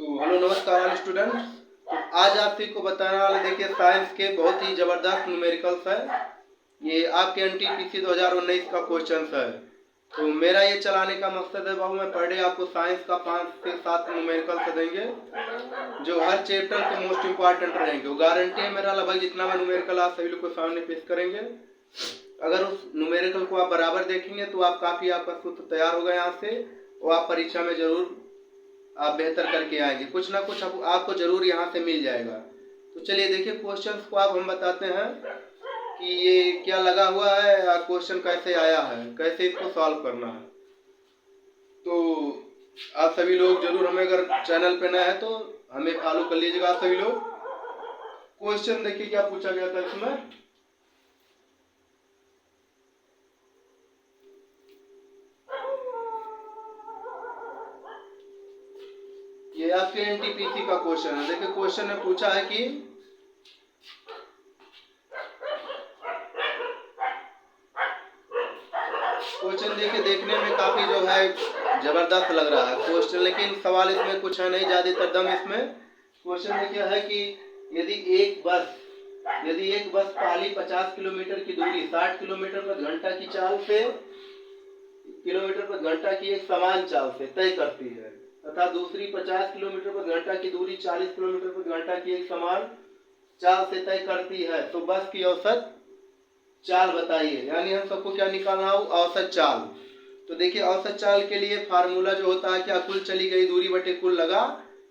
तो हेलो नमस्कार all student. तो आज आप सभी को बताने वाले देखिए साइंस के बहुत ही ज़बरदस्त न्यूमेरिकल्स है। ये आपके एनटीपीसी 2019 का क्वेश्चन है। तो मेरा ये चलाने का मकसद है बाबू, मैं पर डे आपको साइंस का 5 से 7 न्यूमेरिकल्स देंगे जो हर चैप्टर के मोस्ट इम्पॉर्टेंट रहेंगे। वो गारंटी है मेरा, लगभग जितना मैं न्यूमेरिकल आप सभी लोग को सामने पेश करेंगे, अगर उस न्यूमेरिकल को आप बराबर देखेंगे तो आप काफ़ी आपका सूत्र तैयार होगा यहाँ से, और आप परीक्षा में जरूर आप बेहतर करके आएंगे। कुछ ना कुछ आपको जरूर यहाँ से मिल जाएगा। तो चलिए देखिए क्वेश्चंस को आप हम बताते हैं कि ये क्या लगा हुआ है या क्वेश्चन कैसे आया है, कैसे इसको सॉल्व करना है। तो आप सभी लोग जरूर हमें, अगर चैनल पे नए हैं तो हमें फॉलो कर लीजिएगा। आप सभी लोग क्वेश्चन देखिए क्या पूछा गया था इसमें। ये आपके एनटीपीसी का क्वेश्चन है। देखिए क्वेश्चन में पूछा है कि क्वेश्चन देखिए देखने में काफी जो है जबरदस्त लग रहा है क्वेश्चन, लेकिन सवाल इसमें कुछ है नहीं ज्यादातर दम इसमें। क्वेश्चन देखिए है कि यदि एक बस पहली 50 किलोमीटर की दूरी 60 किलोमीटर प्रति घंटा की चाल से किलोमीटर प्रति घंटा की एक समान चाल से तय करती है तथा दूसरी 50 किलोमीटर प्रति घंटा की दूरी 40 किलोमीटर प्रति घंटा की एक समान चाल से तय करती है, तो बस की औसत चाल बताइए। यानी हम सबको क्या निकालना हो, औसत चाल। तो देखिए औसत चाल के लिए फार्मूला जो होता है क्या, कुल चली गई दूरी बटे कुल लगा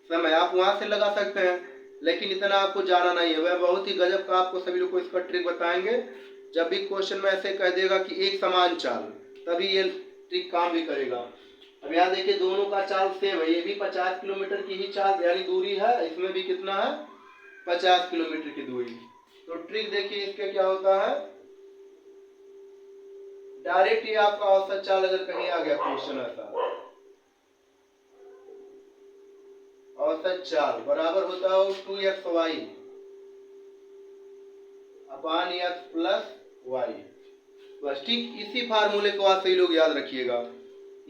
समय। आप वहां से लगा सकते हैं, लेकिन इतना आपको जाना नहीं है। वह बहुत ही गजब का आपको सभी लोग को इसका ट्रिक बताएंगे। जब भी क्वेश्चन में ऐसे कह देगा कि एक समान चाल, तभी ये ट्रिक काम भी करेगा। अब यहाँ देखिए दोनों का चाल सेम है, ये भी 50 किलोमीटर की ही चाल यानी दूरी है, इसमें भी कितना है 50 किलोमीटर की दूरी। तो ट्रिक देखिए इसके क्या होता है, डायरेक्ट ही आपका औसत चाल अगर कहीं आ गया क्वेश्चन ऐसा, औसत चाल बराबर होता है 2xy अपान x प्लस वाई। बस ठीक इसी फार्मूले को आप सही लोग याद रखिएगा।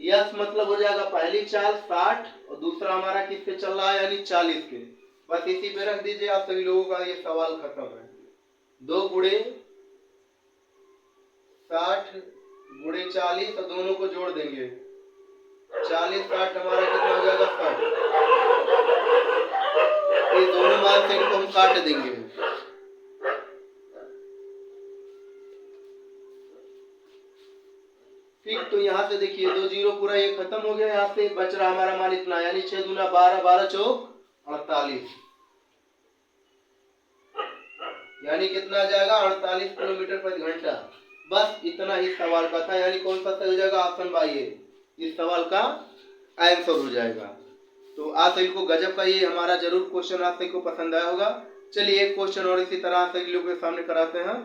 यस मतलब हो जाएगा पहली चाल 60 और दूसरा हमारा किससे चल रहा है यानी 40 के। बस इसी पे रख दीजिए, आप सभी लोगों का ये सवाल खत्म है। 2 गुणे 60 गुणे 40 और दोनों को जोड़ देंगे 40 60 हमारा कितना हो जाएगा 60। ये दोनों मान से इनको हम काट देंगे। ठीक, तो यहाँ से देखिए 2 जीरो पूरा ये खत्म हो गया। यहाँ से बच रहा हमारा मान इतना, यानी 6 दूना 12 12 चौक 48, यानी कितना आ जाएगा 48 किलोमीटर प्रति घंटा। बस इतना ही सवाल का था, यानी कौन सा सही हो जाएगा, ऑप्शन बाई ए इस सवाल का आंसर हो जाएगा। तो आप सभी को गजब का ये हमारा जरूर क्वेश्चन आप सभी को पसंद आया होगा। चलिए एक क्वेश्चन और इसी तरह सभी लोगों के सामने कराते हैं।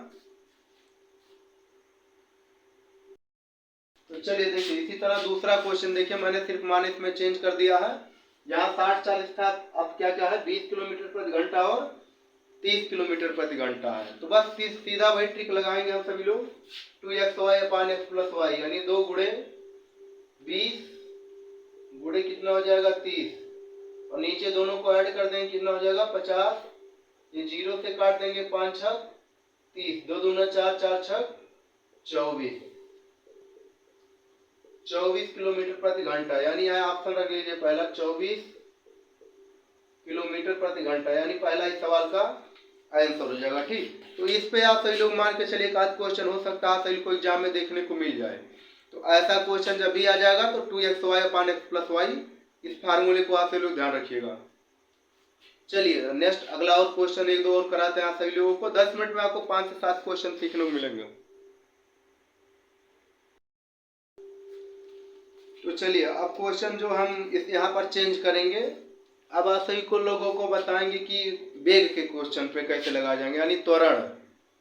तो चलिए देखिए इसी तरह दूसरा क्वेश्चन देखिए, मैंने सिर्फ मान इसमें चेंज कर दिया है। यहाँ 60 40 था, अब क्या क्या है 20 किलोमीटर प्रति घंटा और 30 किलोमीटर प्रति घंटा है। तो बस सीधा वही ट्रिक लगाएंगे हम सभी लोग, 2xy अपान x प्लस वाई, यानी 2 गुणे 20 गुणे कितना हो जाएगा 30, और नीचे दोनों को ऐड कर देंगे कितना हो जाएगा 50। ये जीरो से काट देंगे 5 छक 30, 2 दूना 4 4 छक 24 किलोमीटर प्रति घंटा, यानी यहाँ ऑप्शन रख लीजिए पहला 24 किलोमीटर प्रति घंटा, यानी पहला इस सवाल का आंसर हो जाएगा। ठीक, तो इस पे आप सही लोग मान के चलिए एक आध क्वेश्चन हो सकता है सही को एग्जाम में देखने को मिल जाए। तो ऐसा क्वेश्चन जब भी आ जाएगा तो 2xy अपान x प्लस वाई इस फार्मूले को आप सही लोग ध्यान रखिएगा। चलिए नेक्स्ट अगला और क्वेश्चन एक दो और कराते हैं आप सभी लोगों को। 10 मिनट में आपको 5 से 7 क्वेश्चन सीखने को मिलेंगे। तो चलिए अब क्वेश्चन जो हम इस यहाँ पर चेंज करेंगे, अब आप सभी को लोगों को बताएंगे कि वेग के क्वेश्चन पे कैसे लगाए जाएंगे, यानी त्वरण।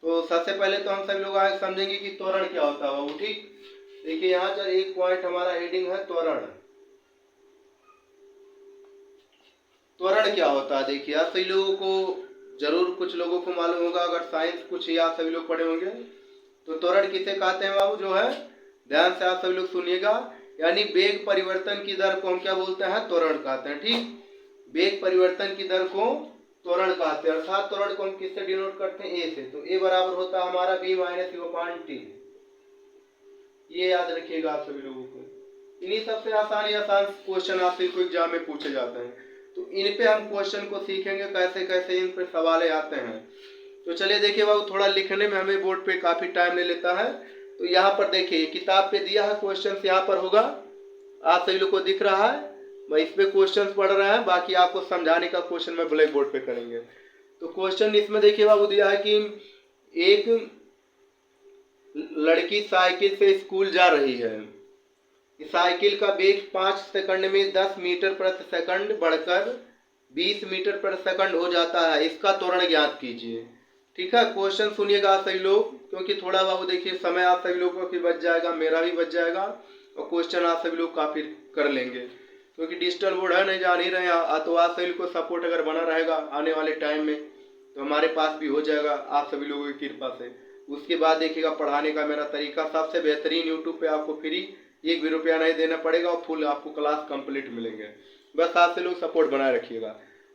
तो सबसे पहले तो हम सभी लोग आगे समझेंगे कि त्वरण क्या होता है वो। ठीक, देखिए यहाँ पर एक पॉइंट हमारा हेडिंग है त्वरण। त्वरण क्या होता है देखिए, आप सभी लोगों को जरूर कुछ लोगों को मालूम होगा, अगर साइंस कुछ ही आप सभी लोग पढ़े होंगे। तो त्वरण किसे कहते हैं बाबू, जो है ध्यान से आप सभी लोग सुनिएगा, यानी वेग परिवर्तन की दर को हम क्या बोलते हैं, त्वरण कहते हैं। ठीक, वेग परिवर्तन की दर को त्वरण कहते हैं, अर्थात त्वरण को हम किससे डिनोट करते हैं, ए से। तो ए बराबर होता है हमारा v minus you upon T. ये याद रखिएगा आप सभी लोगों को। इन्हीं सबसे आसान क्वेश्चन आपसे कोई एग्जाम में पूछे जाते हैं, तो इन पे हम क्वेश्चन को सीखेंगे कैसे कैसे इन पे सवाल आते हैं। तो चलिए देखिए बाबू, थोड़ा लिखने में हमें बोर्ड पे काफी टाइम ले लेता है। तो यहाँ पर देखिए किताब पे दिया है क्वेश्चन, यहाँ पर होगा, आप सभी लोग को दिख रहा है। मैं इस पे क्वेश्चन पढ़ रहा है, बाकी आपको समझाने का क्वेश्चन मैं ब्लैक बोर्ड पे करेंगे। तो क्वेश्चन इसमें देखिए बाबू दिया है कि एक लड़की साइकिल से स्कूल जा रही है। साइकिल का वेग 5 सेकंड में 10 मीटर प्रति सेकंड बढ़कर 20 मीटर प्रति सेकंड हो जाता है, इसका त्वरण ज्ञात कीजिए। ठीक है, क्वेश्चन सुनिएगा आप सभी लोग, क्योंकि थोड़ा बाबू देखिए समय आप सभी लोगों को बच जाएगा, मेरा भी बच जाएगा, और क्वेश्चन आप सभी लोग काफी कर लेंगे, क्योंकि डिजिटल बोर्ड है, नहीं जान ही रहे हैं। तो आप सभी को सपोर्ट अगर बना रहेगा आने वाले टाइम में, तो हमारे पास भी हो जाएगा आप सभी लोगों की कृपा से। उसके बाद देखिएगा पढ़ाने का मेरा तरीका सबसे बेहतरीन, यूट्यूब पे आपको फ्री, एक भी रुपया नहीं देना पड़ेगा, और फुल आपको क्लास कंप्लीट मिलेंगे। बस आपसे लोग सपोर्ट बनाए रखिएगा।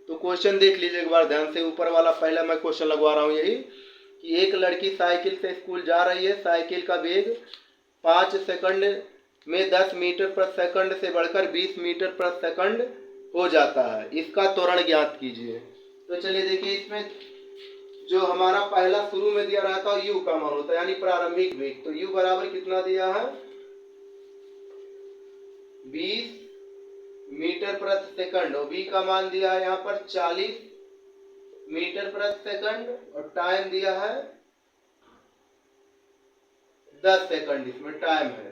तो क्वेश्चन देख लीजिए एक बार ध्यान से। ऊपर वाला पहला मैं क्वेश्चन लगवा रहा हूँ यही, कि एक लड़की साइकिल से स्कूल जा रही है, साइकिल का वेग 5 सेकंड में 10 मीटर प्रति सेकंड से बढ़कर 20 मीटर प्रति सेकंड हो जाता है, इसका त्वरण ज्ञात कीजिए। तो चलिए देखिए, इसमें जो हमारा पहला शुरू में दिया रहता है u का मान होता है, यानी प्रारंभिक वेग। तो u बराबर कितना दिया है, 20 मीटर प्रति सेकंड, और v का मान दिया है यहाँ पर 40 मीटर प्रति सेकंड, और टाइम दिया है 10 सेकंड, इसमें टाइम है।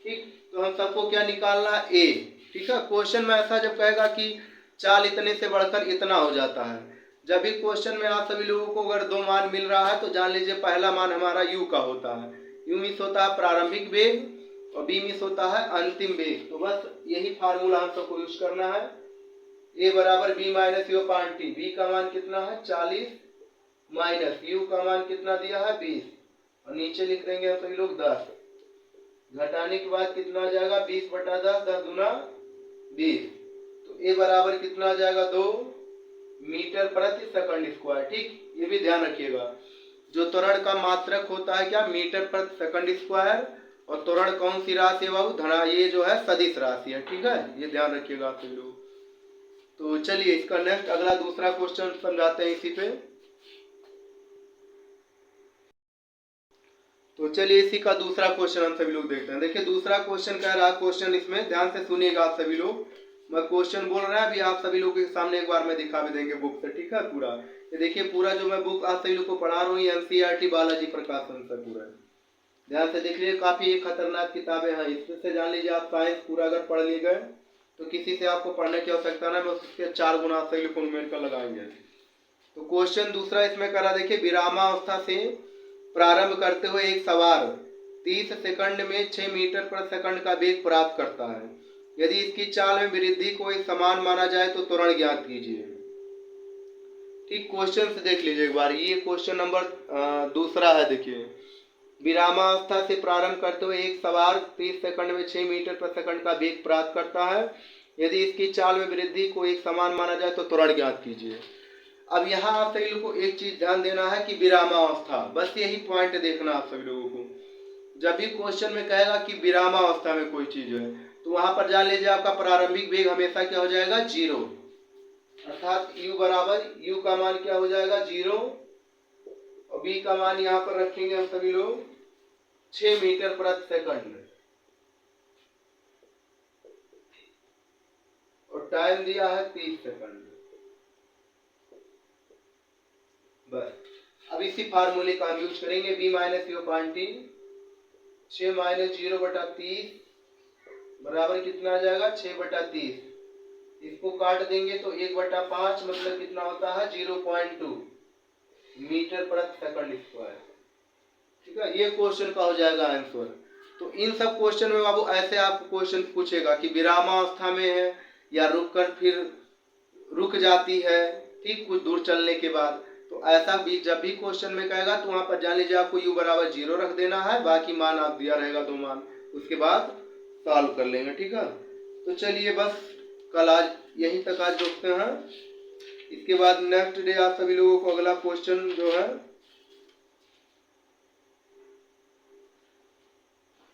ठीक, तो हम सबको क्या निकालना है, a। ठीक है, क्वेश्चन में ऐसा जब कहेगा कि चाल इतने से बढ़कर इतना हो जाता है, जब भी क्वेश्चन में आप सभी लोगों को अगर दो मान मिल रहा है, तो जान लीजिए पहला मान हमारा u का होता है। u मीन्स होता है प्रारंभिक वेग, और b मीन्स होता है अंतिम वेग। तो बस यही फार्मूला हम सबको यूज करना है। a बराबर b minus you upon T. b का मान कितना है 40 माइनस u का मान कितना दिया है 20, और नीचे लिख देंगे हम सभी लोग 10। घटाने के बाद कितना आ जाएगा 20 बटा 10, 10 दूना 20। तो a बराबर कितना आ जाएगा 2 मीटर प्रति सेकंड स्क्वायर। ठीक, ये भी ध्यान रखिएगा, जो त्वरण का मात्रक होता है क्या, मीटर प्रति सेकंड स्क्वायर, और त्वरण कौन सी राशि है बाबू, धना, ये जो है सदिश राशि है। ठीक है, ये ध्यान रखिएगा आप लोग। तो चलिए इसका नेक्स्ट अगला दूसरा क्वेश्चन समझाते हैं इसी पे। तो चलिए इसी का दूसरा क्वेश्चन हम सभी लोग देखते हैं। देखिए दूसरा क्वेश्चन कह रहा है, क्वेश्चन इसमें ध्यान से सुनिएगा आप सभी लोग, मैं क्वेश्चन बोल रहा है अभी आप सभी लोगों के सामने एक बार मैं दिखा भी देंगे बुक से। ठीक है, पूरा ये देखिए, पूरा जो मैं बुक आप सभी लोग को पढ़ा रहा हूँ एनसीईआरटी बालाजी प्रकाशन से पूरा ध्यान से देख लीजिए। काफी खतरनाक किताबें हैं, इससे जान लीजिए आप साइंस पूरा अगर पढ़ लिए गए तो किसी से आपको पढ़ने की आवश्यकता ना, बस उसके 4 गुना सही लोग न्यूमेरिकल लगाएंगे। तो क्वेश्चन दूसरा इसमें करा, देखिए विरामावस्था से प्रारंभ करते हुए एक सवार 30 सेकंड में 6 मीटर प्रति सेकंड का वेग प्राप्त करता है, यदि इसकी चाल में वृद्धि को एक समान माना जाए तो त्वरण ज्ञात कीजिए। ठीक, क्वेश्चन से देख लीजिए एक बार, ये क्वेश्चन नंबर दूसरा है। देखिए विरामावस्था से प्रारंभ करते हुए एक सवार 30 सेकंड में 6 मीटर प्रति सेकंड का वेग प्राप्त करता है, यदि इसकी चाल में वृद्धि को एक समान माना जाए तो त्वरण ज्ञात कीजिए। अब यहाँ आप सभी लोगों को एक चीज ध्यान देना है कि विरामावस्था, बस यही पॉइंट देखना आप सभी लोगों को। जब भी क्वेश्चन में कहेगा कि विरामावस्था में कोई चीज है, तो वहां पर जान लीजिए आपका प्रारंभिक वेग हमेशा क्या हो जाएगा 0, अर्थात u बराबर u का मान क्या हो जाएगा 0, और b का मान यहाँ पर रखेंगे हम सभी लोग 6 मीटर प्रति सेकंड, और टाइम दिया है 30 सेकंड। बस अब इसी फार्मूले का हम यूज करेंगे, b minus you upon T, 6 minus 0 बटा 30 बराबर कितना आ जाएगा 6 बटा 30। इसको काट देंगे तो 1 बटा 5 मतलब कितना होता है 0.2 मीटर प्रति सेकंड स्क्वायर। ठीक है, ये क्वेश्चन का हो जाएगा आंसर। तो इन सब क्वेश्चन में बाबू ऐसे आपको क्वेश्चन पूछेगा कि विरामावस्था में है या रुककर फिर रुक जाती है, ठीक, कुछ दूर चलने के बाद। तो ऐसा भी जब भी क्वेश्चन में कहेगा तो वहां पर जान लीजिए आपको u बराबर 0 रख देना है, बाकी मान आप दिया रहेगा 2 मान, उसके बाद सॉल्व कर लेंगे। ठीक है, तो चलिए बस कल आज यहीं तक आज रोकते हैं। इसके बाद नेक्स्ट डे आप सभी लोगों को अगला क्वेश्चन जो है,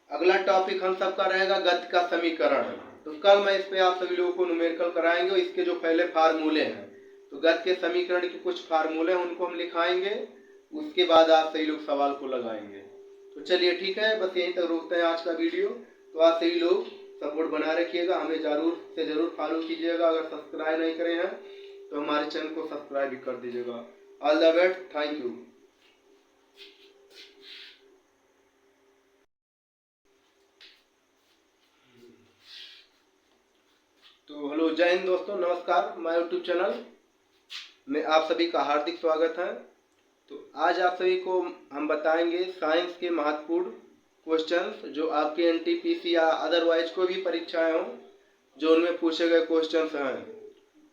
अगला टॉपिक हम सबका रहेगा गति का समीकरण। तो कल मैं इस पे आप सभी लोगों को न्यूमेरिकल कराएंगे और इसके जो पहले फार्मूले हैं, तो गति के समीकरण के कुछ फार्मूले हैं उनको हम लिखाएंगे, उसके बाद आप सभी लोग सवाल को लगाएंगे। तो चलिए ठीक है, बस यहीं तक रोकते हैं आज का वीडियो। तो आप सभी लोग सपोर्ट बना रखिएगा, हमें जरूर से जरूर फॉलो कीजिएगा। अगर सब्सक्राइब नहीं करे हैं तो हमारे चैनल को सब्सक्राइब भी कर दीजिएगा। All the best, thank you. तो हेलो, जय हिंद दोस्तों, नमस्कार। माय यूट्यूब चैनल में आप सभी का हार्दिक स्वागत है। तो आज आप सभी को हम बताएंगे साइंस के महत्वपूर्ण क्वेश्चंस जो आपके एनटीपीसी या अदरवाइज कोई भी परीक्षाएं हो जो उनमें पूछे गए क्वेश्चंस हैं।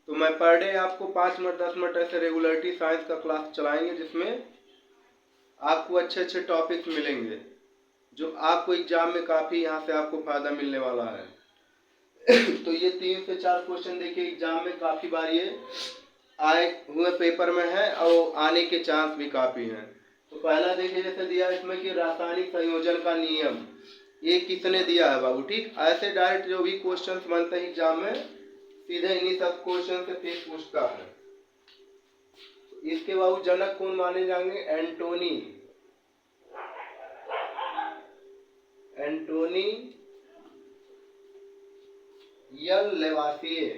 तो मैं पर डे आपको 5 मिनट 10 मिनट ऐसे रेगुलरिटी साइंस का क्लास चलाएंगे, जिसमें आपको अच्छे अच्छे टॉपिक्स मिलेंगे जो आपको एग्जाम में काफ़ी यहाँ से आपको फ़ायदा मिलने वाला है। तो ये 3 से 4 क्वेश्चन देखिए एग्जाम में काफ़ी बार ये आए हुए पेपर में है और आने के चांस भी काफ़ी हैं। तो पहला देखिए जैसे दिया इसमें कि रासायनिक संयोजन का नियम, ये किसने दिया है बाबू। ठीक, ऐसे डायरेक्ट जो भी क्वेश्चंस बनते हैं एग्जाम में सीधे इन्हीं सब क्वेश्चन से फिर पूछता है। इसके बाबू जनक कौन माने जाएंगे, एंटोनी यल लेवासिए।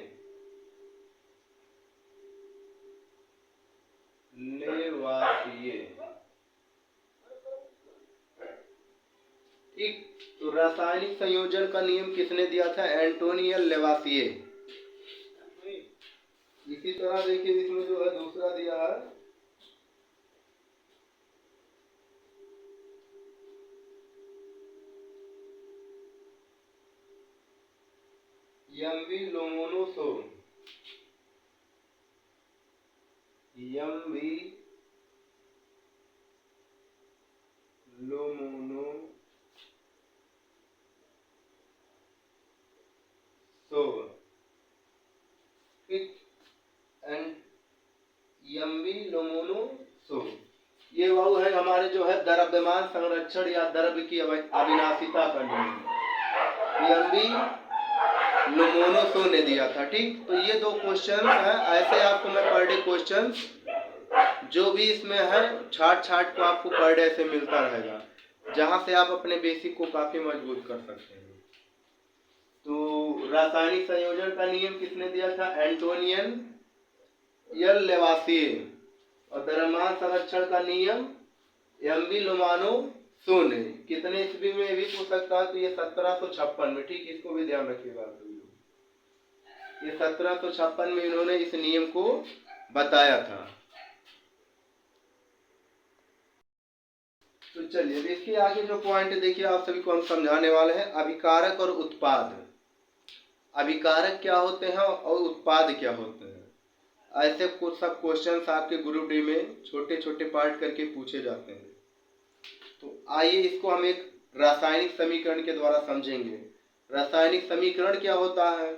ठीक, तो रासायनिक संयोजन का नियम किसने दिया था, एंटोनी यल लेवासिए। इसी तरह देखिए इसमें जो है दूसरा दिया है एमवी लोमोनोसोव। ठीक, एमवी लोमोनोसोव ये वो है हमारे जो है द्रव्यमान संरक्षण या द्रव्य की अविनाशिता का नियम, एमवी लोमोनोसोव ने दिया था। ठीक, तो ये 2 क्वेश्चन है ऐसे आपको मैं पर डे क्वेश्चन जो भी इसमें है छाट को आपको पर डे से मिलता रहेगा, जहां से आप अपने बेसिक को काफी मजबूत कर सकते हैं। तो रासायनिक संयोजन का नियम किसने दिया था, एंटोनियन यल लेवासिए। और द्रव्यमान संरक्षण का नियम एमवी लोमोनोसोव ने। कितने ईस्वी में भी पूछ सकता है, तो ये 1756 में। ठीक, इसको भी ध्यान रखिएगा। ये 1756 में इन्होंने इस नियम को बताया था। तो चलिए अब इसके आगे जो पॉइंट देखिए आप सभी को हम समझाने वाले हैं, अभिकारक और उत्पाद। अभिकारक क्या होते हैं और उत्पाद क्या होते हैं, ऐसे कुछ सब क्वेश्चंस आपके ग्रुप डी में छोटे छोटे पार्ट करके पूछे जाते हैं। तो आइए इसको हम एक रासायनिक समीकरण के द्वारा समझेंगे। रासायनिक समीकरण क्या होता है,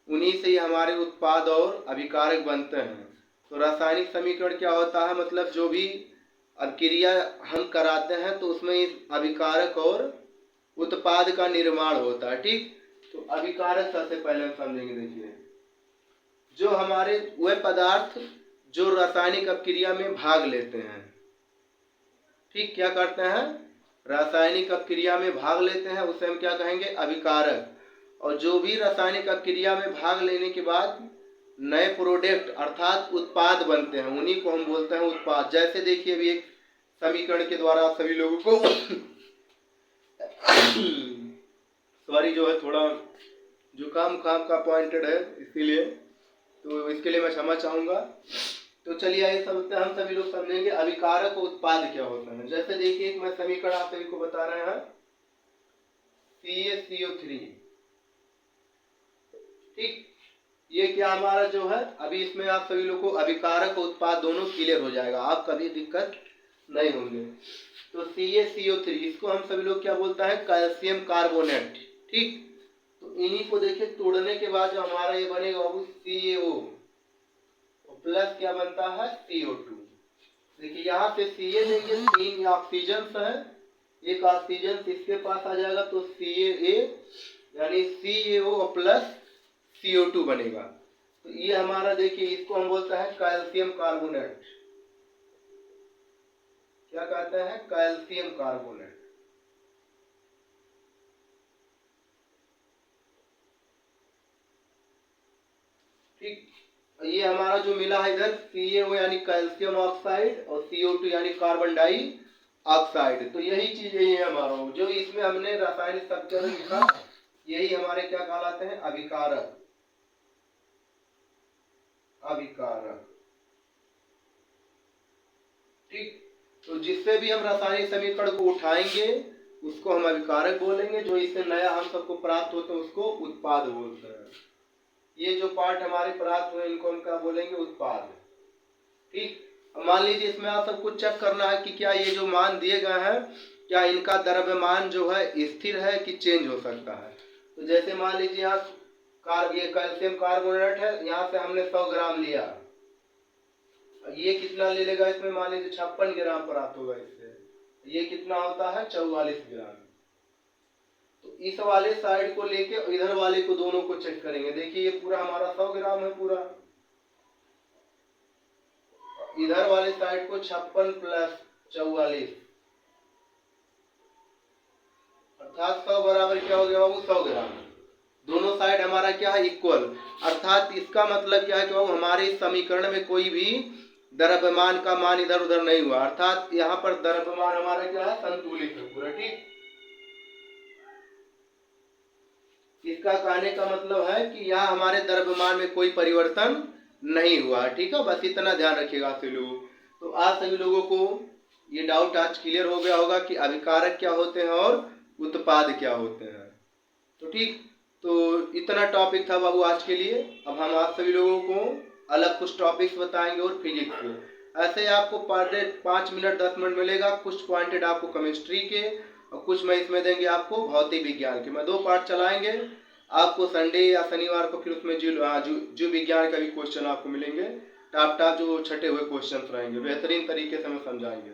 उन्हीं से ही हमारे उत्पाद और अभिकारक बनते हैं। तो रासायनिक समीकरण क्या होता है, मतलब जो भी अभिक्रिया हम कराते हैं तो उसमें अभिकारक और उत्पाद का निर्माण होता है। ठीक, तो अभिकारक सबसे पहले हम समझेंगे। देखिए जो हमारे वे पदार्थ जो रासायनिक अभिक्रिया में भाग लेते हैं, ठीक, क्या करते हैं, रासायनिक अभिक्रिया में भाग लेते हैं, उसे हम क्या कहेंगे, अभिकारक। और जो भी रासायनिक अभिक्रिया में भाग लेने के बाद नए प्रोडक्ट अर्थात उत्पाद बनते हैं, उन्हीं को हम बोलते हैं उत्पाद। जैसे देखिए अभी एक समीकरण के द्वारा आप सभी लोगों को सॉरी जो है थोड़ा जुकाम का पॉइंटेड है, इसीलिए तो इसके लिए मैं क्षमा चाहूंगा। तो चलिए आइए हम सभी लोग समझेंगे अभिकारक और उत्पाद क्या होता है। जैसे देखिए मैं समीकरण आप सभी को बता रहे हैं, CaCO3। ठीक, ये क्या हमारा जो है, अभी इसमें आप सभी लोग को अभिकारक और उत्पाद दोनों क्लियर हो जाएगा, आप कभी दिक्कत नहीं होंगे। तो CaCO3 इसको हम सभी लोग क्या बोलता है, कैल्शियम कार्बोनेट। ठीक, तो इन्हीं को देखिए तोड़ने के बाद जो हमारा ये बनेगा वो CaO प्लस क्या बनता है CO2। देखिए यहाँ से Ca लेंगे, 3 ऑक्सीजन है, एक ऑक्सीजन इसके पास आ जाएगा तो Ca यानी CaO प्लस CO2 बनेगा। तो ये हमारा देखिए इसको हम बोलते हैं कैल्शियम कार्बोनेट। क्या कहते हैं? Calcium carbonate. ठीक, ये हमारा जो मिला है इधर CaO यानी कैल्शियम ऑक्साइड और CO2 यानी कार्बन डाई ऑक्साइड। तो यही चीज यही है हमारा, जो इसमें हमने रासायनिक स्ट्रक्चर लिखा यही हमारे क्या कहलाते हैं? अभिकारक। अभिकारक। ठीक, तो जिससे भी हम रासायनिक समीकरण को उठाएंगे उसको हम अभिकारक बोलेंगे, जो इससे नया हम सबको प्राप्त होता है उसको उत्पाद बोलते हैं। ये जो पार्ट हमारे प्राप्त हुए इनको हम क्या बोलेंगे? उत्पाद। ठीक, मान लीजिए इसमें आप सबको चेक करना है कि क्या ये जो मान दिए गए हैं क्या इनका द्रव्यमान जो है स्थिर है कि चेंज हो सकता है। तो जैसे मान लीजिए यहाँ ये कैल्शियम कार्बोनेट है, यहाँ से हमने 100 ग्राम लिया, ये कितना ले लेगा इसमें? मान लीजिए 56 ग्राम प्राप्त होगा इससे, ये कितना होता है? 44 ग्राम। तो इस वाले साइड को लेके इधर वाले को दोनों को चेक करेंगे। देखिए ये पूरा हमारा 100 ग्राम है पूरा, इधर वाले साइड को 56 प्लस 44 अर्थात 100 बराबर क्या हो गया बाबू? 100 ग्राम। दोनों साइड हमारा क्या है? इक्वल। अर्थात इसका मतलब क्या है कि बाबू हमारे इस समीकरण में कोई भी द्रव्यमान का मान इधर उधर नहीं हुआ, अर्थात यहाँ पर द्रव्यमान हमारा क्या है? संतुलित है पूरा। ठीक, इसका कहने का मतलब है कि यहाँ हमारे द्रव्यमान में कोई परिवर्तन नहीं हुआ। ठीक है, बस इतना ध्यान रखिएगा सभी लोग। तो आज सभी लोगों को ये डाउट आज क्लियर हो गया होगा कि अभिकारक क्या होते हैं और उत्पाद क्या होते हैं। तो ठीक, तो इतना टॉपिक था बाबू आज के लिए। अब हम आप सभी लोगों को अलग कुछ टॉपिक्स बताएंगे और फिजिक्स के। ऐसे आपको पर डे 5 मिनट 10 मिनट मिलेगा। कुछ पॉइंटेड आपको केमिस्ट्री के और कुछ मैं इसमें देंगे आपको भौतिक विज्ञान के। मैं 2 पार्ट चलाएंगे आपको। संडे या शनिवार को फिर उसमें जीव विज्ञान का भी क्वेश्चन आपको मिलेंगे। टाप जो छटे हुए क्वेश्चन रहेंगे, बेहतरीन तरीके से हम समझाएंगे।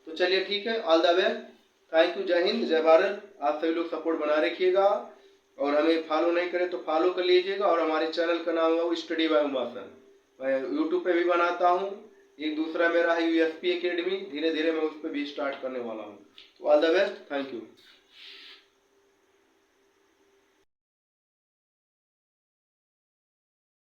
तो चलिए ठीक है, all the way, thank you, जय हिंद, जय भारत। आप सभी लोग सपोर्ट बना रखिएगा और हमें फॉलो नहीं करें तो फॉलो कर लीजिएगा। और हमारे चैनल का नाम है स्टडी बाय उमासन। मैं यूट्यूब पे भी बनाता हूँ, एक दूसरा मेरा है USP एकेडमी, धीरे धीरे मैं उस पर भी स्टार्ट करने वाला हूँ। तो all the best, thank you.